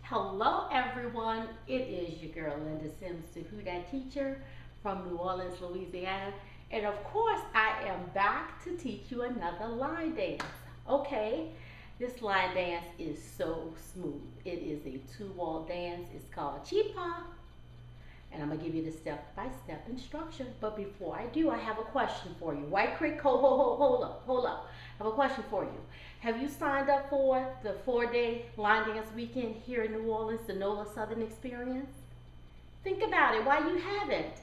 Hello everyone, it is your girl Linda Sims, the Who Dat teacher from New Orleans, Louisiana. And of course I am back to teach you another line dance. Okay, this line dance is so smooth. It is a two-wall dance. It's called Chipa. And I'm going to give you the step-by-step instruction. But before I do, I have a question for you. White Creek, hold up. I have a question for you. Have you signed up for the 4-day line dance weekend here in New Orleans, the NOLA Southern Experience? Think about it. Why you haven't?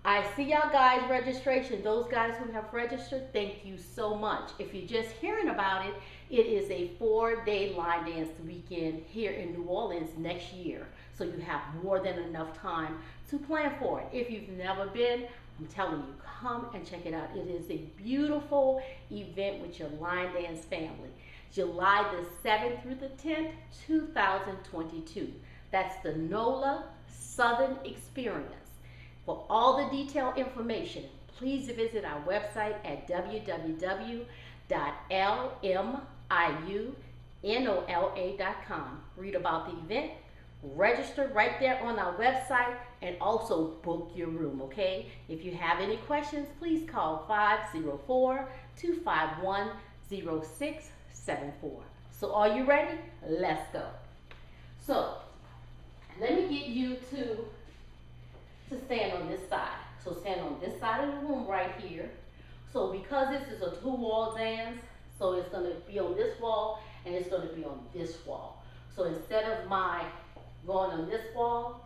I see y'all guys' registration. Those guys who have registered, thank you so much. If you're just hearing about it, it is a 4-day line dance weekend here in New Orleans next year. So you have more than enough time to plan for it. If you've never been, I'm telling you, come and check it out. It is a beautiful event with your line dance family. July the 7th through the 10th, 2022. That's the NOLA Southern Experience. For all the detailed information, please visit our website at www.lmiunola.com. Read about the event, register right there on our website, and also book your room, okay? If you have any questions, please call 504-251-0674. So are you ready? Let's go. So let me get you to stand on this side. So stand on this side of the room right here. So because this is a two-wall dance, so it's going to be on this wall and it's going to be on this wall. So instead of my going on this wall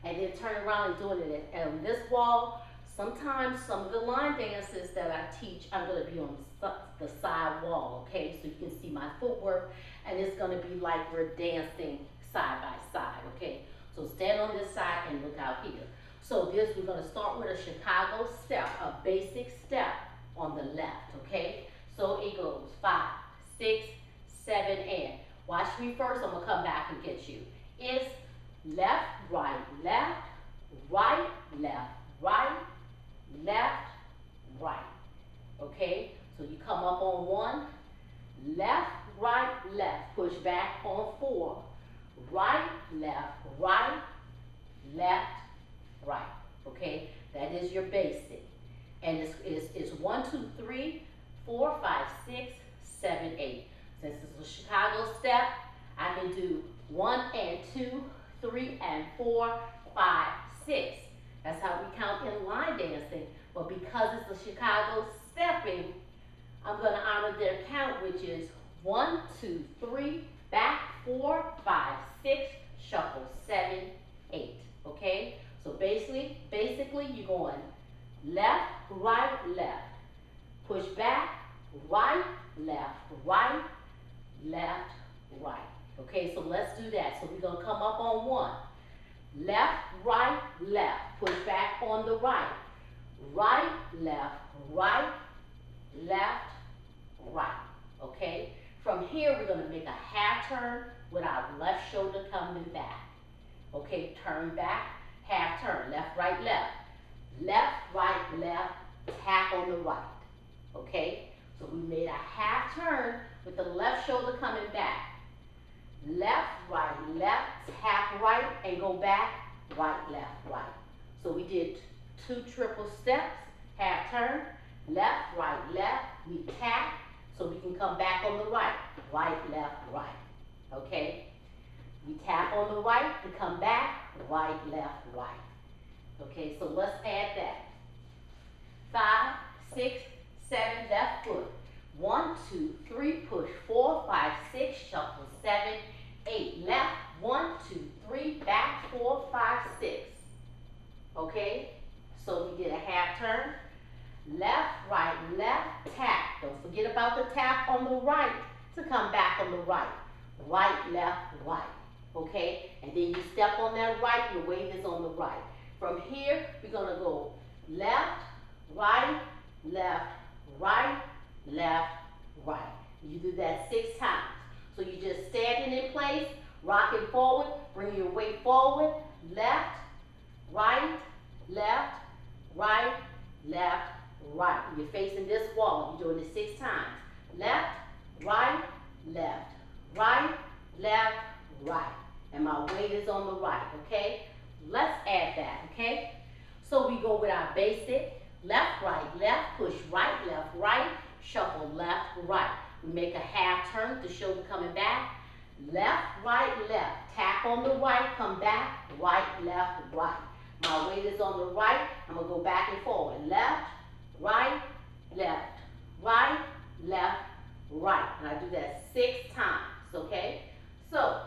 and then turning around and doing it on this wall, sometimes some of the line dances that I teach, I'm going to be on the side wall, okay? So you can see my footwork, and it's going to be like we're dancing side by side, okay? So stand on this side and look out here. So we're going to start with a Chicago step, a basic step on the left, okay? So it goes 5, 6, 7, and. Watch me first, I'm going to come back and get you. It's left, right, left, right, left, right, left, right. Okay? So you come up on 1, left, right, left. Push back on 4. Right, left, right, okay? That is your basic. And it's 1, 2, 3, 4, 5, 6, 7, 8. Since it's a Chicago step, I can do 1 and 2, 3 and 4, 5, 6. That's how we count in line dancing. But because it's a Chicago stepping, I'm going to honor their count, which is 1, 2, 3, back, 4, 5, 6, shuffle, 7, 8. Okay? So basically you're going left, right, left. Push back, right, left, left, right. Okay, so let's do that. So we're going to come up on 1. Left, right, left. Push back on the right. Right, left, left, right. Okay? From here, we're going to make a half turn with our left shoulder coming back. Okay, turn back, half turn. Left, right, left. Left, right, left, tap on the right. Okay? So we made a half turn with the left shoulder coming back. Left, right, left, tap right, and go back, right, left, right. So we did 2 triple steps, half turn, left, right, left, we tap, so we can come back on the right, left, right. Okay? We tap on the right to come back, right, left, right. Okay, so let's add that. 5, 6, 7, left foot. 1, 2, 3, push. 4, 5, 6, shuffle. 7, 8, left. 1, 2, 3, back. 4, 5, 6. Okay? So we did a half turn. Left, right, left, tap. Don't forget about the tap on the right to come back on the right. Right, left, right. Okay? And then you step on that right, your weight is on the right. From here, we're going to go left, right, left, right, left, right. You do that 6 times. So you're just standing in place, rocking forward, bring your weight forward, left, right, left, right, left, right. You're facing this wall. You're doing it 6 times. Left, right, left, right, left, right. and my weight is on the right, okay? Let's add that, okay? So we go with our basic, left, push right, shuffle left, right. We make a half turn, the shoulder coming back, left, tap on the right, come back, right. My weight is on the right, I'm gonna go back and forward, left, right, right. And I do that 6 times, okay? So,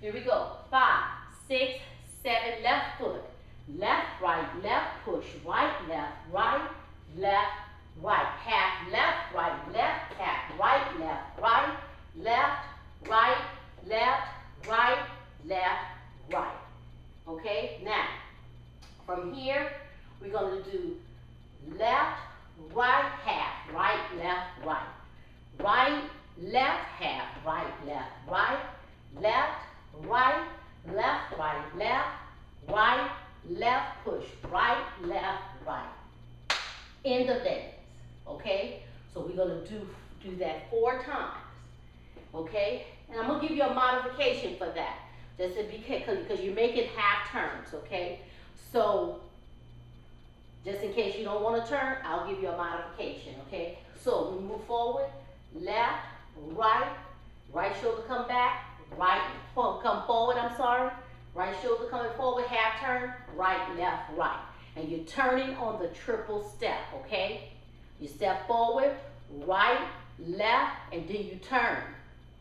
here we go, 5, 6, 7, left foot, left, push, right, half left, tap, right, left, okay? Now, from here, we're gonna do left, right, half, right, left, half, right, left, push, right, end of dance, okay? So we're gonna do that 4 times, okay? And I'm gonna give you a modification for that, just to be because you make it half turns, okay? So just in case you don't want to turn, I'll give you a modification, okay? So we move forward, left, right shoulder come back, come forward, right shoulder coming forward, half turn, right. And you're turning on the triple step, okay? You step forward, right, left, and then you turn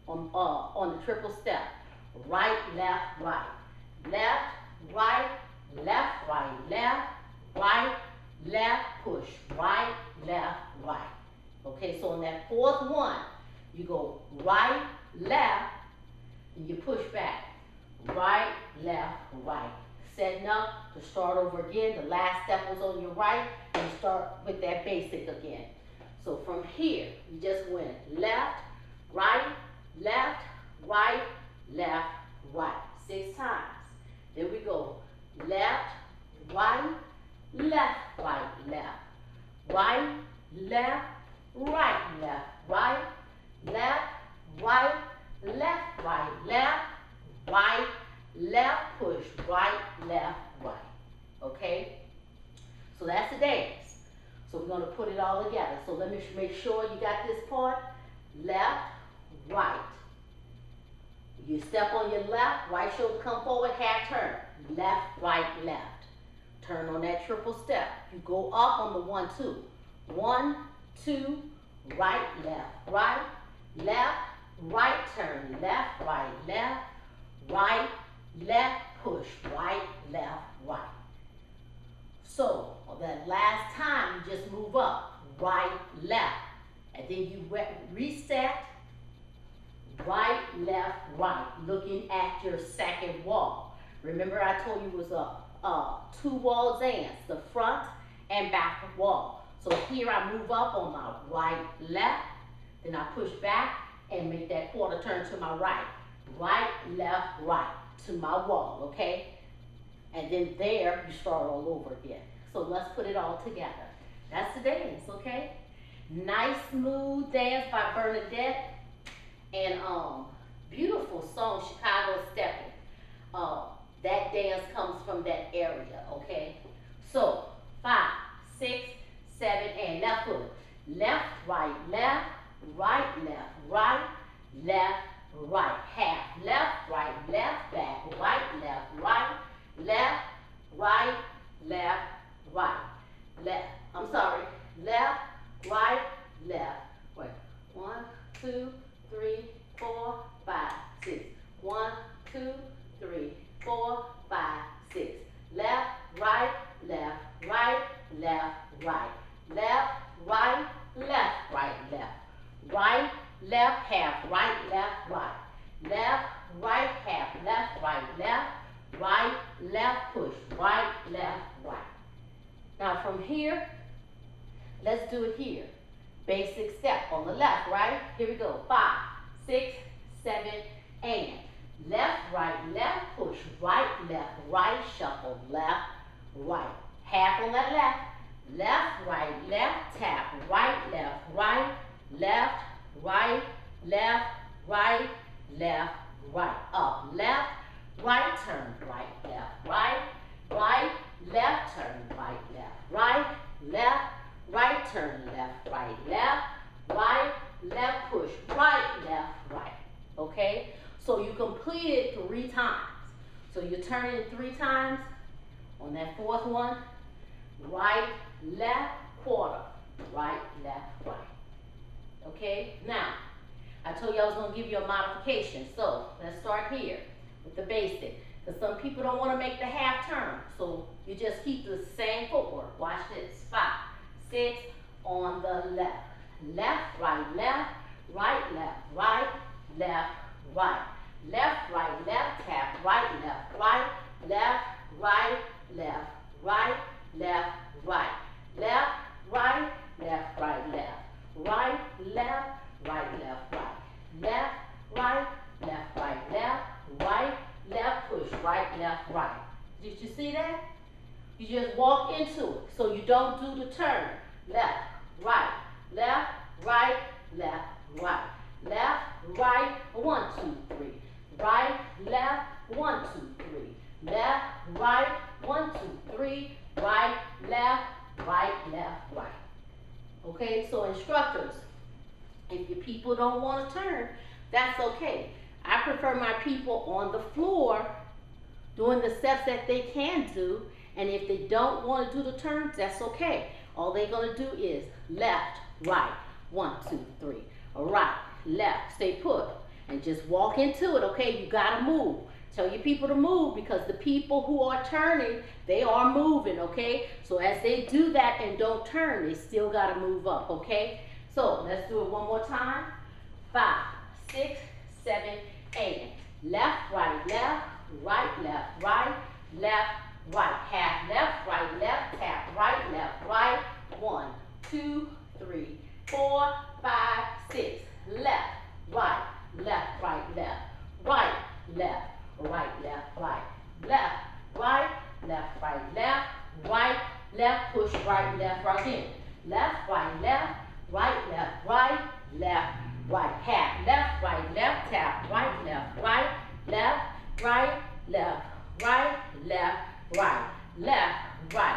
on the triple step. Right, left, push, right, left. Okay, so on that 4th one, you go right, left, and you push back. Right, left. Setting up to start over again. The last step was on your right, and you start with that basic again. So from here, you just went left, right, left, 6 times. Then we go left, right, left, right, left, left, push, right, left. Okay? So that's the dance. So we're going to put it all together. So let me make sure you got this part. Left, right. You step on your left, right shoulder come forward, half turn. Left, right. Turn on that triple step. You go up on the 1, 2. 1, 2, right, right turn, left, left, push, right. So, on that last time, you just move up, right, left, and then you reset, right, looking at your second wall. Remember I told you it was a 2-wall dance, the front and back wall. So here I move up on my right, left, then I push back and make that quarter turn to my right. Right, left, to my wall, okay? And then there, you start all over again. So let's put it all together. That's the dance, okay? Nice, smooth dance by Bernadette. And beautiful song, Chicago Stepping. That dance comes from that area, okay? So, 5, 6, 7, and left foot. Left, right, right, half, left, back, right, left, right, left, wait, 1, 2, 3, 4, 5, 6, 1, 2, 3, 4, 5, 6, left, right, right, left, half, right, left, half, right, left, push, right. Now from here, let's do it here. Basic step on the left, right? Here we go, 5, 6, 7, and left, push, right, shuffle, left, right. Half on that left, left, tap, right, left, right, up, left, right, turn, right, left, right, right, left, turn, right, left, right, left, right, turn, left, right, left, right, left, push, right, left, right. Okay? So you complete it 3 times. So you turn it 3 times. On that 4th one, right, left, quarter, right, left, right. Okay? Now, I told you I was going to give you a modification. So let's start here with the basic. Because some people don't want to make the half turn. So you just keep the same footwork. Watch this. 5, 6, on the left. Left, right, left, right, left, right, left, right. Left, right, left, tap, right, left, right, left, right, left, right, left, right. Left, right, left, right, left. Right, left, right, left, right. Left, right, left, right, left, right, left, push, right, left, right. Did you see that? You just walk into it. So you don't do the turn. Left, right, left, right, left, right. Left, right, 1, 2, 3. Right, left, 1, 2, 3. Left, right, 1, 2, 3. Right, left, right, left, right. Okay, so instructors, if your people don't want to turn, that's okay. I prefer my people on the floor doing the steps that they can do, and if they don't want to do the turns, that's okay. All they're going to do is left, right, 1, 2, 3. Right, left, stay put, and just walk into it, okay? You got to move. Tell your people to move, because the people who are turning, they are moving, okay? So as they do that and don't turn, they still got to move up, okay? So let's do it one more time. 5, 6, 7, 8. Left, right, left, right, left, right, left, right. Half left, right, left, tap, right, left, right. 1, 2, 3, 4, 5, 6. Left, right, left, right, left, right, left, right, left, right, left, right, left, right, left, right, left, push, right, left, right in. Left, right, left, right, left, right, left, right. Half left, right, left, tap, right, left, right, left, right, left, right, left, right, left,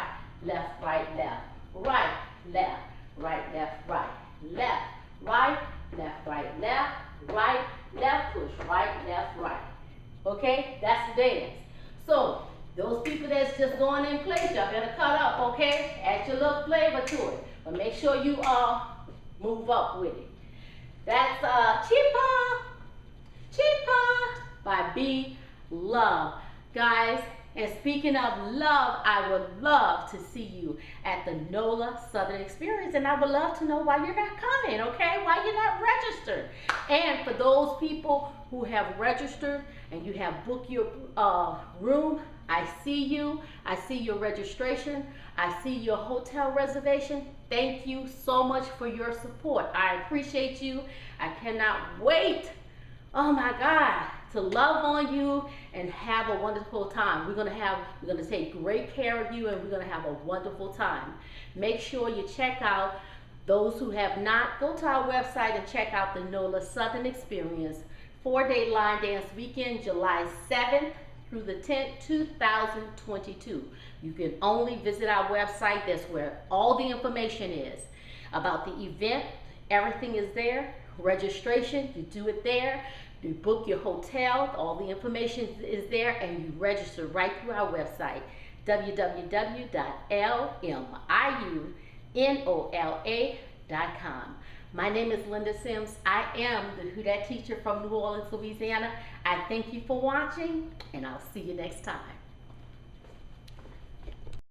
right, left, right, left, right, left, right, left, right, left, right, left, right, left, right, left, push, right, left, right. Okay, that's the dance. So those people that's just going in place, y'all better cut up, okay? Add your little flavor to it, but make sure you move up with it. That's Cheaper by B Love, guys. And speaking of love, I would love to see you at the NOLA Southern Experience, and I would love to know why you're not coming, okay? Why you're not registered. And for those people who have registered and you have booked your room, I see you. I see your registration. I see your hotel reservation. Thank you so much for your support. I appreciate you. I cannot wait, oh my God, to love on you and have a wonderful time. We're gonna take great care of you, and we're gonna have a wonderful time. Make sure you check out, those who have not, go to our website and check out the NOLA Southern Experience 4-day line dance weekend, July 7th through the 10th, 2022. You can only visit our website. That's where all the information is about the event. Everything is there. Registration, you do it there. You book your hotel, all the information is there, and you register right through our website, www.lmiunola.com. My name is Linda Sims. I am the Who Dat teacher from New Orleans, Louisiana. I thank you for watching, and I'll see you next time.